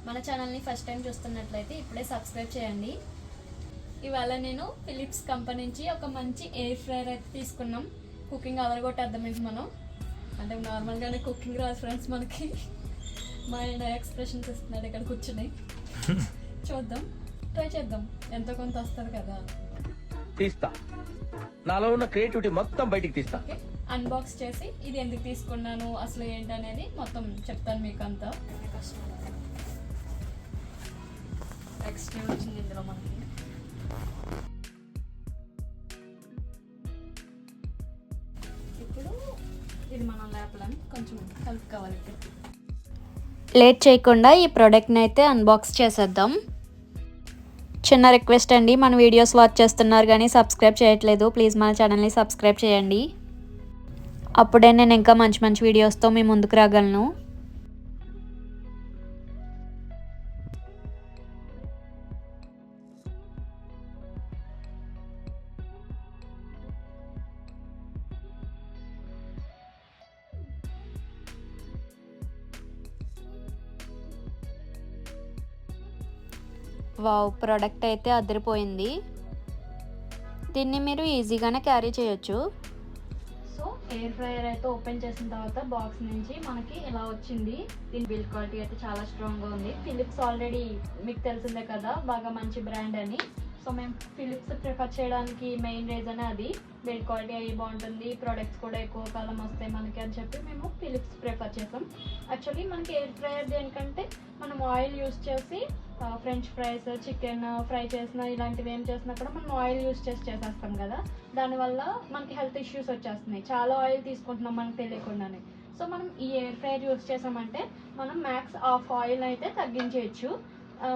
మన ఛానల్ని first time చూస్తున్నట్లయితే ఇప్పుడే సబ్స్క్రైబ్ చేయండి. ఇవాళ నేను ఫిలిప్స్ కంపెనీ నుంచి ఒక మంచి ఎయిర్ ఫ్రైయర్ అయితే తీసుకున్నాం. కుకింగ్ అదరగొట్టేద్దాం ఇంక మనం. అంటే నార్మల్గానే కుకింగ్ రాదు ఫ్రెండ్స్ మనకి. మా ఆయన ఎక్స్ప్రెషన్స్ ఇస్తున్నాడు ఇక్కడ కూర్చుని. చూద్దాం, ట్రై చేద్దాం, ఎంతో కొంత వస్తుంది కదా. తీస్తా, నాలో ఉన్న క్రియేటివిటీ మొత్తం బయటికి తీస్తా. అన్బాక్స్ చేసి ఇది ఎందుకు తీసుకున్నాను అసలు ఏంటనేది మొత్తం చెప్తాను మీకు. అంతా ఎక్స్ట్రా వచ్చింది ఇందులో మనకి. ఇప్పుడు ఇది మనం లేపడం కొంచెం కలుపుకోవాలి. లేట్ చేయకుండా ఈ ప్రోడక్ట్ని అయితే అన్బాక్స్ చేసేద్దాం. చిన్న రిక్వెస్ట్ అండి, మన వీడియోస్ వాచ్ చేస్తున్నారు కానీ సబ్స్క్రైబ్ చేయట్లేదు. ప్లీజ్ మన ఛానల్ని సబ్స్క్రైబ్ చేయండి. అప్పుడే నేను ఇంకా మంచి మంచి వీడియోస్తో మీ ముందుకు రాగలను. వావ్, ప్రోడక్ట్ అయితే అదిరిపోయింది. దీన్ని మీరు ఈజీగానే క్యారీ చేయొచ్చు. సో ఎయిర్ ఫ్రైయర్ అయితే ఓపెన్ చేసిన తర్వాత బాక్స్ నుంచి మనకి ఇలా వచ్చింది. దీని బిల్డ్ క్వాలిటీ అయితే చాలా స్ట్రాంగ్గా ఉంది. ఫిలిప్స్ ఆల్రెడీ మీకు తెలిసిందే కదా, బాగా మంచి బ్రాండ్ అని. సో మేము ఫిలిప్స్ ప్రిఫర్ చేయడానికి మెయిన్ రీజన్ అది. బిల్డ్ క్వాలిటీ అవి బాగుంటుంది, ప్రొడక్ట్స్ కూడా ఎక్కువ కాలం వస్తాయి మనకి అని చెప్పి మేము ఫిలిప్స్ ప్రిఫర్ చేసాం. యాక్చువల్లీ మనకి ఎయిర్ ఫ్రైయర్ దేనికంటే మనం ఆయిల్ యూస్ చేసి ఫ్రెంచ్ ఫ్రైస్, చికెన్ ఫ్రై చేసిన ఇలాంటివి ఏం చేసినా కూడా మనం ఆయిల్ యూస్ చేసి చేసేస్తాం కదా. దానివల్ల మనకి హెల్త్ ఇష్యూస్ వచ్చేస్తున్నాయి. చాలా ఆయిల్ తీసుకుంటున్నాం మనకు తెలియకుండానే. సో మనం ఈ ఎయిర్ ఫ్రైయర్ యూస్ చేసామంటే మనం మ్యాక్స్ హాఫ్ ఆయిల్ అయితే తగ్గించేయచ్చు.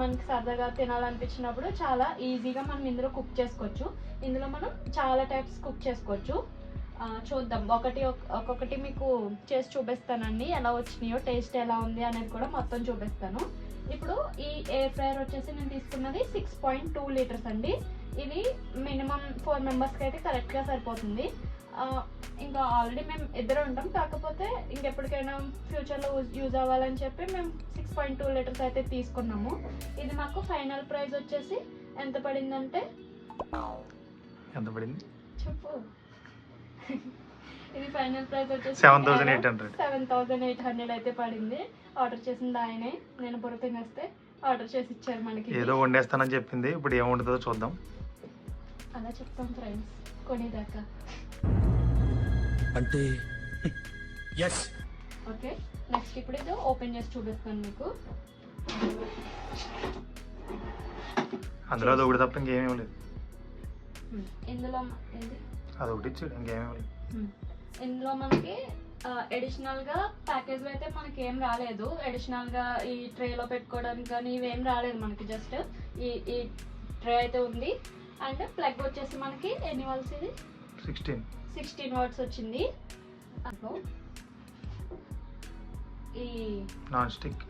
మనకి సరదాగా తినాలనిపించినప్పుడు చాలా ఈజీగా మనం ఇందులో కుక్ చేసుకోవచ్చు. ఇందులో మనం చాలా టైప్స్ కుక్ చేసుకోవచ్చు. చూద్దాం, ఒక్కొక్కటి మీకు చేసి చూపిస్తానండి. ఎలా వచ్చినాయో, టేస్ట్ ఎలా ఉంది అనేది కూడా మొత్తం చూపిస్తాను. ఇప్పుడు ఈ ఎయిర్ ఫ్రైయర్ వచ్చేసి నేను తీసుకున్నది 6.2 లీటర్స్ అండి. ఇది మినిమం 4 మెంబర్స్కి అయితే కరెక్ట్గా సరిపోతుంది. ఇంకా ఆల్రెడీ మేము ఇద్దరు ఉంటాం, కాకపోతే ఇంకెప్పటికైనా ఫ్యూచర్లో యూజ్ అవ్వాలని చెప్పి మేము 6.2 లీటర్స్ అయితే తీసుకున్నాము. ఇది మాకు ఫైనల్ ప్రైస్ వచ్చేసి ఎంత పడిందంటే, ఎంత పడింది చెప్పు. ఇది ఫైనల్ ప్రైస్ వచ్చేసి 7,800 అయితే పడింది. ఆర్డర్ చేసింది ఆయనే, నేను పొర తినేస్తే ఆర్డర్ చేసి ఇచ్చారు మనకి. ఏదో వండేస్తానని చెప్పింది, ఇప్పుడు ఏం వండుతుందో చూద్దాం. అలా చెప్తాం ఫ్రెండ్స్ కొనేదాకా. అంటే ఓకే, నెక్స్ట్ ఇప్పుడు ఇది ఓపెన్ చేసి చూపిస్తాను మీకు. అందులో అది ఒకటి తప్ప ఇంకేమేమి లేదు. ఇందులో ఏంటి, అదొకటి ఇచ్చాడు, ఇంకేమేమి లేదు. ఇందులో మనకి అడిషనల్గా ప్యాకేజ్లో అయితే మనకి ఏం రాలేదు. అడిషనల్గా ఈ ట్రేలో పెట్టుకోవడానికి కానీ ఇవేం రాలేదు మనకి. జస్ట్ ఈ ట్రే అయితే ఉంది. అండ్ ప్లగ్ వచ్చేసి మనకి ఎన్ని వాల్స్, ఇది 16 వాట్స్ వచ్చింది. ఈ నాన్ స్టిక్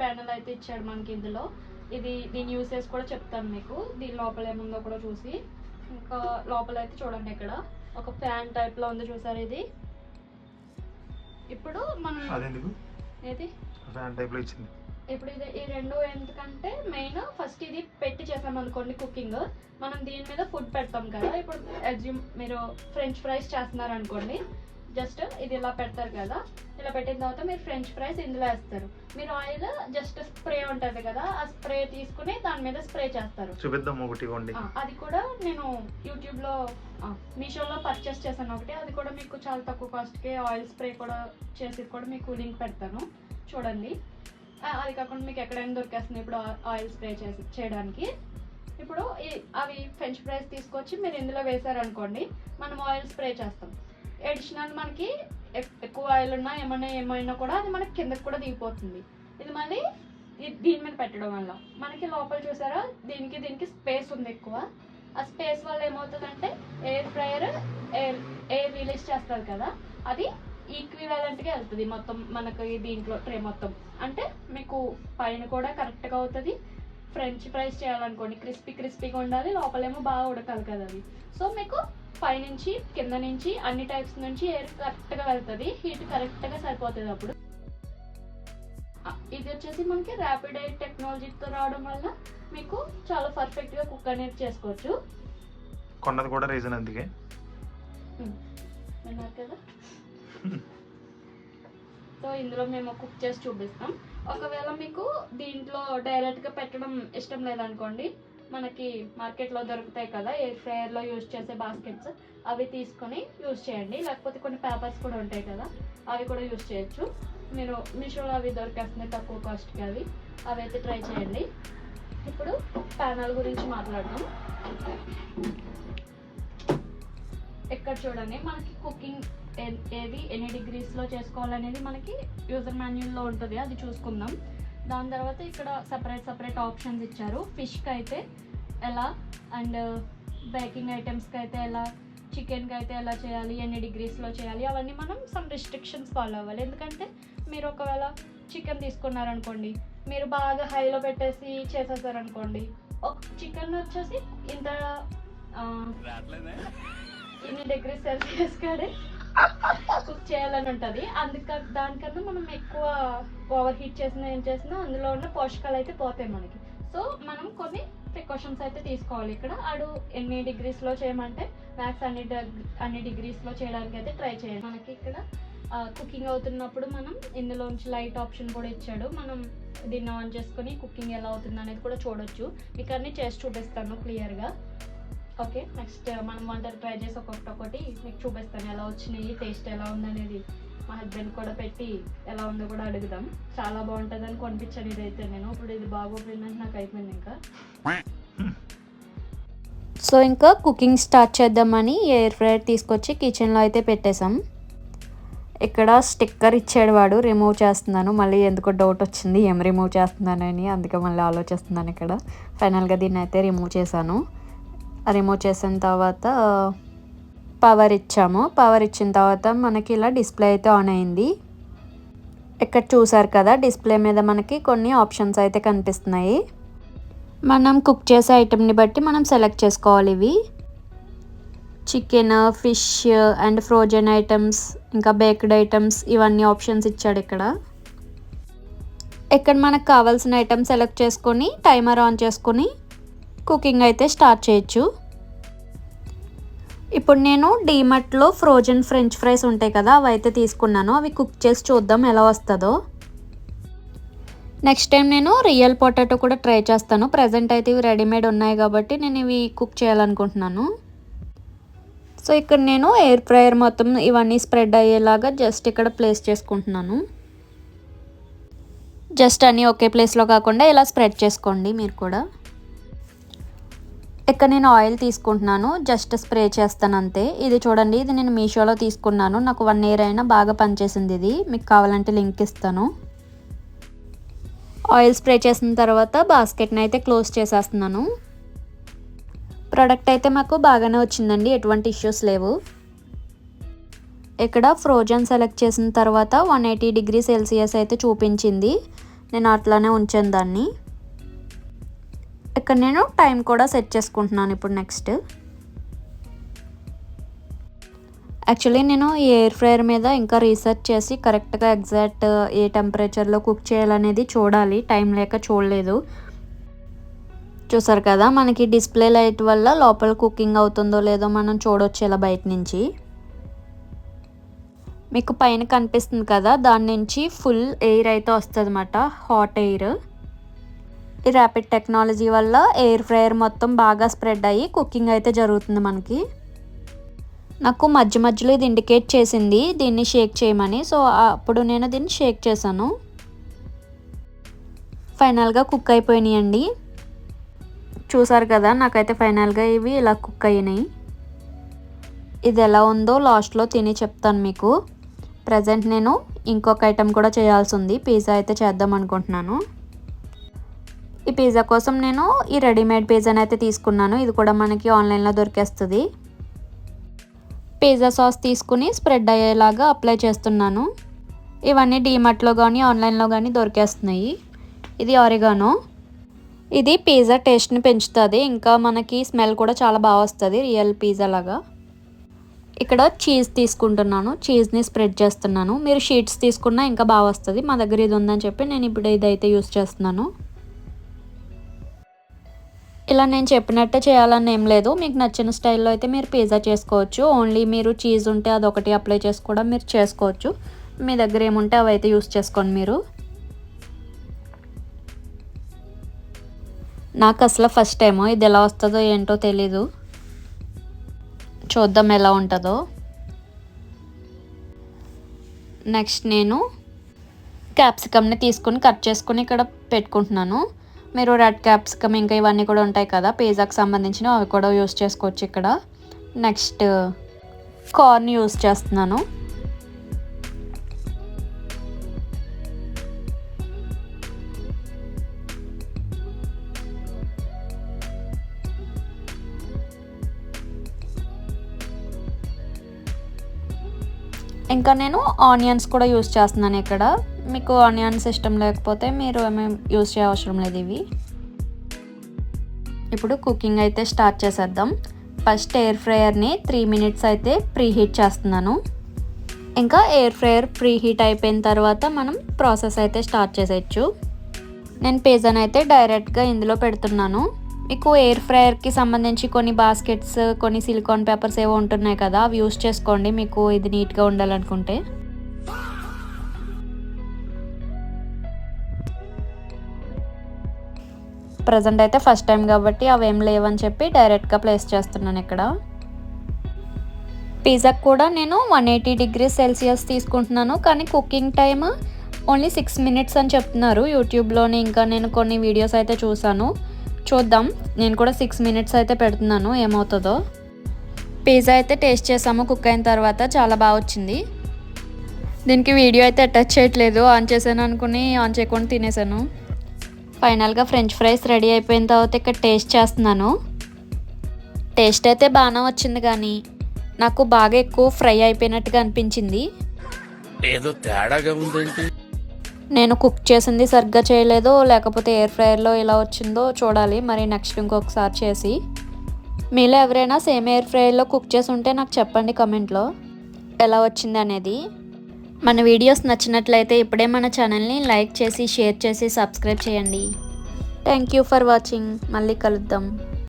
ప్యానల్ అయితే ఇచ్చాడు మనకి ఇందులో. దీని యూసేజ్ కూడా చెప్తాను మీకు. దీని లోపల ఏముందో కూడా చూసి. ఇంకా లోపల అయితే చూడండి, ఇక్కడ ఒక ఫ్యాన్ టైప్ లో ఉంది, చూసారు ఇది. ఇప్పుడు మనం ఏది ఫ్యాన్ టైప్ లో ఇచ్చింది. ఇప్పుడు ఈ రెండు ఎందుకంటే మెయిన్ ఫస్ట్ ఇది పెట్టి చేసామనుకోండి కుకింగ్, మనం దీని మీద ఫుడ్ పెడతాం కదా. ఇప్పుడు అజ్యూమ్ మీరు ఫ్రెంచ్ ఫ్రైస్ చేస్తున్నారు అనుకోండి, జస్ట్ ఇది ఇలా పెడతారు కదా. ఇలా పెట్టిన తర్వాత మీరు ఫ్రెంచ్ ఫ్రైస్ ఇందులో వేస్తారు. మీరు ఆయిల్ జస్ట్ స్ప్రే ఉంటుంది కదా, ఆ స్ప్రే తీసుకుని దాని మీద స్ప్రే చేస్తారు. చూపిద్దాం ఒకటి ఇవ్వండి. అది కూడా నేను యూట్యూబ్లో మీషోలో పర్చేస్ చేశాను ఒకటి. అది కూడా మీకు చాలా తక్కువ కాస్ట్కి ఆయిల్ స్ప్రే కూడా చేసి కూడా మీకు లింక్ పెడతాను, చూడండి. అది కాకుండా మీకు ఎక్కడైనా దొరికేస్తుంది ఇప్పుడు ఆయిల్ స్ప్రే చేయడానికి. ఇప్పుడు అవి ఫ్రెంచ్ ఫ్రైస్ తీసుకొచ్చి మీరు ఇందులో వేసారనుకోండి, మనం ఆయిల్ స్ప్రే చేస్తాం. అడిషనల్ మనకి ఎక్కువ ఆయిల్ ఉన్నా ఏమైనా కూడా అది మనకి కిందకి కూడా దిగిపోతుంది. ఇది మళ్ళీ దీని మీద పెట్టడం వల్ల మనకి లోపల చూసారా, దీనికి స్పేస్ ఉంది ఎక్కువ. ఆ స్పేస్ వల్ల ఏమవుతుందంటే ఎయిర్ ఫ్రైయర్ ఎయిర్ రిలీజ్ చేస్తారు కదా, అది ఈక్వివలెంట్గా వెళ్తుంది మొత్తం మనకి దీంట్లో ట్రే మొత్తం. అంటే మీకు పైన కూడా కరెక్ట్గా అవుతుంది. ఫ్రెంచ్ ఫ్రైస్ చేయాలనుకోండి, క్రిస్పీగా ఉండాలి, లోపలేమో బాగా ఉడకాలి కదా అది. సో మీకు పైనుంచి కింద నుంచి అన్ని టైప్స్ నుంచి ఎయిర్ కరెక్ట్గా వెళ్తుంది, హీట్ కరెక్ట్గా సరిపోతుంది. అప్పుడు ఇది వచ్చేసి మనకి ర్యాపిడ్ ఐ టెక్నాలజీతో రావడం వల్ల మీకు చాలా పర్ఫెక్ట్గా కుక్ అనేది చేసుకోవచ్చు. కొన్నది కూడా రీజన్ అందుకే విన్నారు కదా. సో ఇందులో మేము కుక్ చేసి చూపిస్తాం. ఒకవేళ మీకు దీంట్లో డైరెక్ట్గా పెట్టడం ఇష్టం లేదనుకోండి, మనకి మార్కెట్లో దొరుకుతాయి కదా ఎయిర్ ఫ్రైయర్లో యూజ్ చేసే బాస్కెట్స్, అవి తీసుకొని యూజ్ చేయండి. లేకపోతే కొన్ని పేపర్స్ కూడా ఉంటాయి కదా, అవి కూడా యూజ్ చేయొచ్చు. మీరు మీషోలో అవి దొరికేస్తున్నాయి తక్కువ కాస్ట్కి, అవి అయితే ట్రై చేయండి. ఇప్పుడు ప్యానల్ గురించి మాట్లాడదాం. ఇక్కడ చూడండి, మనకి కుకింగ్ ఏది ఎన్ని డిగ్రీస్లో చేసుకోవాలనేది మనకి యూజర్ మాన్యువల్లో ఉంటుంది, అది చూసుకుందాం. దాని తర్వాత ఇక్కడ సపరేట్ ఆప్షన్స్ ఇచ్చారు. ఫిష్కి అయితే ఎలా, అండ్ బేకింగ్ ఐటమ్స్కి అయితే ఎలా, చికెన్కి అయితే ఎలా చేయాలి, ఎన్ని డిగ్రీస్లో చేయాలి, అవన్నీ మనం సమ్ రిస్ట్రిక్షన్స్ ఫాలో అవ్వాలి. ఎందుకంటే మీరు ఒకవేళ చికెన్ తీసుకున్నారనుకోండి, మీరు బాగా హైలో పెట్టేసి చేసేసారనుకోండి, ఒక చికెన్ వచ్చేసి ఇంత ఇన్ని డిగ్రీస్ సెల్సియస్ కాడే కుక్ చేయాలని ఉంటుంది. దానికన్నా మనం ఎక్కువ ఓవర్ హీట్ ఏం చేసినా అందులో ఉన్న పోషకాలు అయితే పోతాయి మనకి. సో మనం కొన్ని ప్రికాషన్స్ అయితే తీసుకోవాలి. ఇక్కడ అడు ఎన్ని డిగ్రీస్లో చేయమంటే మ్యాక్స్ అన్ని డిగ్రీస్లో చేయడానికి అయితే ట్రై చేయాలి. మనకి ఇక్కడ కుకింగ్ అవుతున్నప్పుడు మనం ఇందులోంచి లైట్ ఆప్షన్ కూడా ఇచ్చాడు. మనం దీన్ని ఆన్ చేసుకొని కుకింగ్ ఎలా అవుతుంది అనేది కూడా చూడొచ్చు. మీకు అన్నీ చేసి చూపిస్తాను క్లియర్గా. ఓకే, నెక్స్ట్ మనం వంటలు ట్రై చేసి ఒక్కొక్కటి మీకు చూపిస్తాను ఎలా వచ్చినాయి, టేస్ట్ ఎలా ఉందనేది. మా హస్బెండ్ కూడా పెట్టి ఎలా ఉందో కూడా అడుగుదాం. చాలా బాగుంటుందని కొనిపించాను ఇదైతే నేను. ఇప్పుడు ఇది బాగోపోయిందంటే నాకు అయిపోయింది ఇంకా. సో ఇంకా కుకింగ్ స్టార్ట్ చేద్దామని ఎయిర్ ఫ్రైయర్ తీసుకొచ్చి కిచెన్లో అయితే పెట్టేశాం. ఇక్కడ స్టిక్కర్ ఇచ్చాడు వాడు, రిమూవ్ చేస్తున్నాను. మళ్ళీ ఎందుకో డౌట్ వచ్చింది ఏం రిమూవ్ చేస్తున్నానని, అందుకే మళ్ళీ ఆలోచిస్తున్నాను. ఇక్కడ ఫైనల్గా దీన్ని అయితే రిమూవ్ చేశాను. రిమూవ్ చేసిన తర్వాత పవర్ ఇచ్చాము. పవర్ ఇచ్చిన తర్వాత మనకి ఇలా డిస్ప్లే అయితే ఆన్ అయింది. ఇక్కడ చూసారు కదా, డిస్ప్లే మీద మనకి కొన్ని ఆప్షన్స్ అయితే కనిపిస్తున్నాయి. మనం కుక్ చేసే ఐటెంని బట్టి మనం సెలెక్ట్ చేసుకోవాలి. ఇవి chicken, fish and frozen items, ఇంకా బేక్డ్ ఐటమ్స్, ఇవన్నీ ఆప్షన్స్ ఇచ్చాడు ఇక్కడ. ఇక్కడ మనకు కావాల్సిన ఐటమ్ సెలెక్ట్ చేసుకొని టైమర్ ఆన్ చేసుకొని కుకింగ్ అయితే స్టార్ట్ చేయొచ్చు. ఇప్పుడు నేను డీమార్ట్లో ఫ్రోజన్ ఫ్రెంచ్ ఫ్రైస్ ఉంటాయి కదా, అవి అయితే తీసుకున్నాను. అవి కుక్ చేసి చూద్దాం ఎలా వస్తుందో. నెక్స్ట్ టైం నేను రియల్ పొటాటో కూడా ట్రై చేస్తాను. ప్రజెంట్ అయితే ఇవి రెడీమేడ్ ఉన్నాయి కాబట్టి నేను ఇవి కుక్ చేయాలనుకుంటున్నాను. సో ఇక్కడ నేను ఎయిర్ ఫ్రైయర్ మొత్తం ఇవన్నీ స్ప్రెడ్ అయ్యేలాగా జస్ట్ ఇక్కడ ప్లేస్ చేసుకుంటున్నాను. జస్ట్ అన్నీ ఒకే ప్లేస్లో కాకుండా ఇలా స్ప్రెడ్ చేసుకోండి మీరు కూడా. ఇక్కడ నేను ఆయిల్ తీసుకుంటున్నాను, జస్ట్ స్ప్రే చేస్తాను అంతే. ఇది చూడండి, ఇది నేను మీషోలో తీసుకున్నాను. నాకు 1 year అయినా బాగా పనిచేసింది ఇది. మీకు కావాలంటే లింక్ ఇస్తాను. ఆయిల్ స్ప్రే చేసిన తర్వాత బాస్కెట్ని అయితే క్లోజ్ చేసేస్తున్నాను. ప్రోడక్ట్ అయితే మాకు బాగానే వచ్చిందండి, ఎటువంటి ఇష్యూస్ లేవు. ఇక్కడ ఫ్రోజన్ సెలెక్ట్ చేసిన తర్వాత 180 degrees Celsius అయితే చూపించింది. నేను అట్లానే ఉంచాను దాన్ని. ఇక్కడ నేను టైం కూడా సెట్ చేసుకుంటున్నాను ఇప్పుడు. నెక్స్ట్ యాక్చువల్లీ నేను ఈ ఎయిర్ ఫ్రైయర్ మీద ఇంకా రీసెర్చ్ చేసి కరెక్ట్గా ఎగ్జాక్ట్ ఏ టెంపరేచర్లో కుక్ చేయాలనేది చూడాలి, టైం లేక చూడలేదు. చూసారు కదా, మనకి డిస్ప్లే లైట్ వల్ల లోపల కుకింగ్ అవుతుందో లేదో మనం చూడొచ్చు ఇలా బయట నుంచి. మీకు పైన కనిపిస్తుంది కదా, దాని నుంచి ఫుల్ ఎయిర్ అయితే వస్తుంది అన్నమాట, హాట్ ఎయిర్. ఈ ర్యాపిడ్ టెక్నాలజీ వల్ల ఎయిర్ ఫ్రైయర్ మొత్తం బాగా స్ప్రెడ్ అయ్యి కుకింగ్ అయితే జరుగుతుంది మనకి. నాకు మధ్య మధ్యలో ఇది ఇండికేట్ చేసింది దీన్ని షేక్ చేయమని. సో అప్పుడు నేను దీన్ని షేక్ చేశాను. ఫైనల్గా కుక్ అయిపోయినాయండి. చూసారు కదా, నాకైతే ఫైనల్గా ఇవి ఇలా కుక్ అయినాయి. ఇది ఎలా ఉందో లాస్ట్లో తిని చెప్తాను మీకు. ప్రజెంట్ నేను ఇంకొక ఐటెం కూడా చేయాల్సి ఉంది, పిజ్జా అయితే చేద్దాం అనుకుంటున్నాను. ఈ పిజ్జా కోసం నేను ఈ రెడీమేడ్ పిజ్జాని అయితే తీసుకున్నాను. ఇది కూడా మనకి ఆన్లైన్లో దొరికేస్తుంది. పిజ్జా సాస్ తీసుకుని స్ప్రెడ్ అయ్యేలాగా అప్లై చేస్తున్నాను. ఇవన్నీ డీమార్ట్లో కానీ ఆన్లైన్లో కానీ దొరికేస్తున్నాయి. ఇది ఆరిగానో. ఇది పిజ్జా టేస్ట్ని పెంచుతుంది, ఇంకా మనకి స్మెల్ కూడా చాలా బాగా వస్తుంది రియల్ పిజ్జా లాగా. ఇక్కడ చీజ్ తీసుకుంటున్నాను, చీజ్ని స్ప్రెడ్ చేస్తున్నాను. మీరు షీట్స్ తీసుకున్నా ఇంకా బాగా వస్తుంది. మా దగ్గర ఇది ఉందని చెప్పి నేను ఇప్పుడు ఇదైతే యూస్ చేస్తున్నాను. ఇలా నేను చెప్పినట్టే చేయాలని ఏం లేదు, మీకు నచ్చిన స్టైల్లో అయితే మీరు పిజ్జా చేసుకోవచ్చు. ఓన్లీ మీరు చీజ్ ఉంటే అదొకటి అప్లై చేసి కూడా మీరు చేసుకోవచ్చు. మీ దగ్గర ఏముంటే అవి అయితే యూస్ చేసుకోండి మీరు. నాకు అసలు ఫస్ట్ టైం ఇది ఎలా వస్తుందో ఏంటో తెలీదు, చూద్దాం ఎలా ఉంటుందో. నెక్స్ట్ నేను క్యాప్సికమ్ని తీసుకుని కట్ చేసుకుని ఇక్కడ పెట్టుకుంటున్నాను. మీరు రెడ్ క్యాప్సికమ్ ఇంకా ఇవన్నీ కూడా ఉంటాయి కదా పిజ్జాకి సంబంధించినవి, అవి కూడా యూస్ చేసుకోవచ్చు ఇక్కడ. నెక్స్ట్ కార్న్ యూస్ చేస్తున్నాను. ఇంకా నేను ఆనియన్స్ కూడా యూస్ చేస్తున్నాను ఇక్కడ. మీకు ఆనియన్స్ ఇష్టం లేకపోతే మీరు ఏమేమి యూస్ చేయవసరం లేదు ఇవి. ఇప్పుడు కుకింగ్ అయితే స్టార్ట్ చేసేద్దాం. ఫస్ట్ ఎయిర్ ఫ్రైయర్ని 3 minutes అయితే ప్రీహీట్ చేస్తున్నాను. ఇంకా ఎయిర్ ఫ్రైయర్ ప్రీహీట్ అయిపోయిన తర్వాత మనం ప్రాసెస్ అయితే స్టార్ట్ చేసేయచ్చు. నేను పిజ్జాని అయితే డైరెక్ట్గా ఇందులో పెడుతున్నాను. మీకు ఎయిర్ ఫ్రైయర్కి సంబంధించి కొన్ని బాస్కెట్స్, కొన్ని సిలికాన్ పేపర్స్ ఏవో ఉంటున్నాయి కదా, అవి యూస్ చేసుకోండి మీకు ఇది నీట్గా ఉండాలనుకుంటే. ప్రజెంట్ అయితే ఫస్ట్ టైం కాబట్టి అవేం లేవని చెప్పి డైరెక్ట్గా ప్లేస్ చేస్తున్నాను ఇక్కడ. పిజ్జాకి కూడా నేను 180 degrees Celsius తీసుకుంటున్నాను, కానీ కుకింగ్ టైమ్ ఓన్లీ 6 minutes అని చెప్తున్నారు యూట్యూబ్లోని. ఇంకా నేను కొన్ని వీడియోస్ అయితే చూసాను, చూద్దాం. నేను కూడా 6 minutes అయితే పెడుతున్నాను, ఏమవుతుందో. పిజ్జా అయితే టేస్ట్ చేసాము కుక్ అయిన తర్వాత, చాలా బాగా వచ్చింది. దీనికి వీడియో అయితే అటాచ్ చేయట్లేదు, ఆన్ చేశాను అనుకుని ఆన్ చేయకుండా తినేసాను. ఫైనల్గా ఫ్రెంచ్ ఫ్రైస్ రెడీ అయిపోయిన తర్వాత ఇక్కడ టేస్ట్ చేస్తున్నాను. టేస్ట్ అయితే బాగానే వచ్చింది, కానీ నాకు బాగా ఎక్కువ ఫ్రై అయిపోయినట్టుగా అనిపించింది. ఏదో తేడాగా ఉందేంటి. నేను కుక్ చేసింది సరిగ్గా చేయలేదో లేకపోతే ఎయిర్ ఫ్రైయర్లో ఎలా వచ్చిందో చూడాలి మరి నెక్స్ట్ ఇంకొకసారి చేసి. మీలో ఎవరైనా సేమ్ ఎయిర్ ఫ్రైయర్లో కుక్ చేసి ఉంటే నాకు చెప్పండి కమెంట్లో ఎలా వచ్చింది అనేది. మన వీడియోస్ నచ్చినట్లయితే ఇప్పుడే మన ఛానల్ని లైక్ చేసి షేర్ చేసి సబ్స్క్రైబ్ చేయండి. Thank you for watching. మళ్ళీ కలుద్దాం.